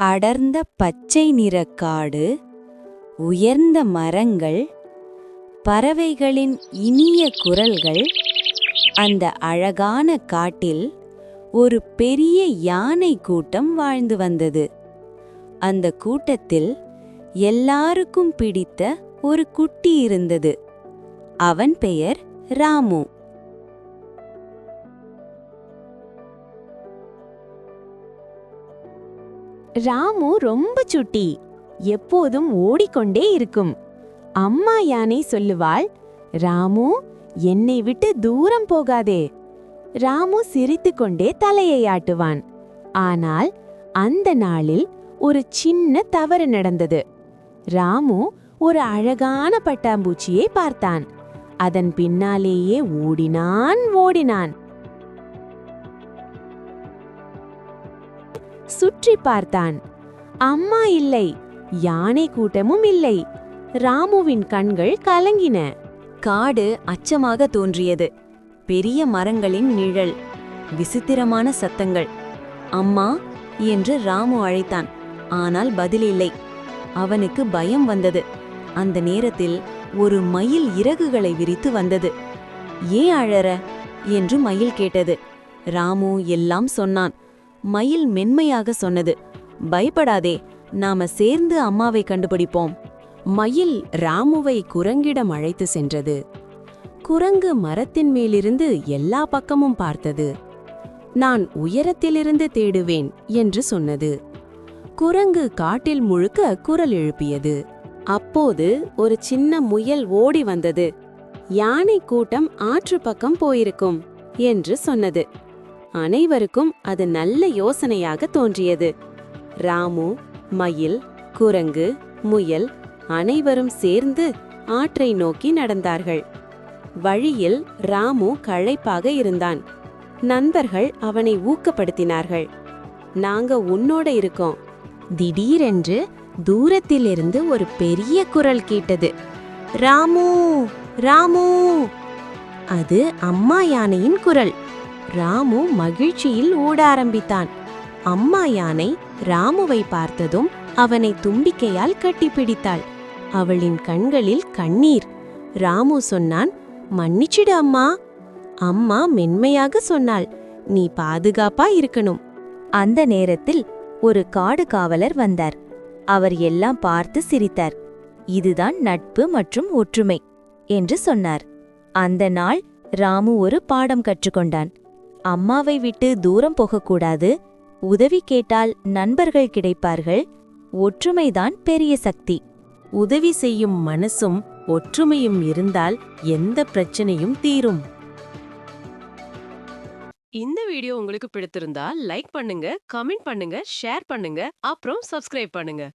அடர்ந்த பச்சை நிற காடு, உயர்ந்த மரங்கள், பறவைகளின் இனிய குரல்கள். அந்த அழகான காட்டில் ஒரு பெரிய யானை கூட்டம் வாழ்ந்து வந்தது. அந்த கூட்டத்தில் எல்லாருக்கும் பிடித்த ஒரு குட்டி இருந்தது. அவன் பெயர் ராமு. ராமு ரொம்ப சுட்டி, எப்போதும் ஓடிக்கொண்டே இருக்கும். அம்மா யானை சொல்லுவாள், ராமு, என்னை விட்டு தூரம் போகாதே. ராமு சிரித்துக்கொண்டே தலையை ஆட்டுவான். ஆனால் அந்த நாளில் ஒரு சின்ன தவறு நடந்தது. ராமு ஒரு அழகான பட்டாம்பூச்சியை பார்த்தான். அதன் பின்னாலேயே ஓடினான். சுற்றி பார்த்தான். அம்மா இல்லை, யானை கூட்டமும் இல்லை. ராமுவின் கண்கள் கலங்கின. காடு அச்சமாக தோன்றியது. பெரிய மரங்களின் நிழல், விசித்திரமான சத்தங்கள். அம்மா என்று ராமு அழைத்தான். ஆனால் பதில் இல்லை. அவனுக்கு பயம் வந்தது. அந்த நேரத்தில் ஒரு மயில் இறகுகளை விரித்து வந்தது. ஏன் அழற என்று மயில் கேட்டது. ராமு எல்லாம் சொன்னான். மயில் மென்மையாக சொன்னது, பயப்படாதே, நாம சேர்ந்து அம்மாவை கண்டுபிடிப்போம். மயில் ராமுவை குரங்கிடம் அழைத்து சென்றது. குரங்கு மரத்தின் மேலிருந்து எல்லா பக்கமும் பார்த்தது. நான் உயரத்திலிருந்து தேடுவேன் என்று சொன்னது. குரங்கு காட்டில் முழுக்க குரல் எழுப்பியது. அப்போது ஒரு சின்ன முயல் ஓடி வந்தது. யானை கூட்டம் ஆற்று பக்கம் போயிருக்கும் என்று சொன்னது. அனைவருக்கும் அது நல்ல யோசனையாக தோன்றியது. ராமு, மயில், குரங்கு, முயல் அனைவரும் சேர்ந்து ஆற்றை நோக்கி நடந்தார்கள். வழியில் ராமு களைப்பாக இருந்தான். நண்பர்கள் அவனை ஊக்கப்படுத்தினார்கள். நாங்க உன்னோட இருக்கோம். திடீரென்று தூரத்திலிருந்து ஒரு பெரிய குரல் கேட்டது. ராமு, ராமு! அது அம்மா யானையின் குரல். ராமு மகிழ்ச்சியில் ஓட ஆரம்பித்தான். அம்மா யானை ராமுவை பார்த்ததும் அவனை தும்பிக்கையால் கட்டிப்பிடித்தாள். அவளின் கண்களில் கண்ணீர். ராமு சொன்னான், மன்னிச்சிடு அம்மா. அம்மா மென்மையாக சொன்னாள், நீ பாதுகாப்பா இருக்கணும். அந்த நேரத்தில் ஒரு காடு காவலர் வந்தார். அவர் எல்லாம் பார்த்து சிரித்தார். இதுதான் நட்பு மற்றும் ஒற்றுமை என்று சொன்னார். அந்த நாள் ராமு ஒரு பாடம் கற்றுக்கொண்டான். அம்மாவை விட்டு தூரம் போகக்கூடாது. உதவி கேட்டால் நண்பர்கள் கிடைப்பார்கள். ஒற்றுமைதான் பெரிய சக்தி. உதவி செய்யும் மனசும் ஒற்றுமையும் இருந்தால் எந்த பிரச்சனையும் தீரும். இந்த வீடியோ உங்களுக்கு பிடித்திருந்தா லைக் பண்ணுங்க, கமெண்ட் பண்ணுங்க, ஷேர் பண்ணுங்க, அப்புறம் சப்ஸ்கிரைப் பண்ணுங்க.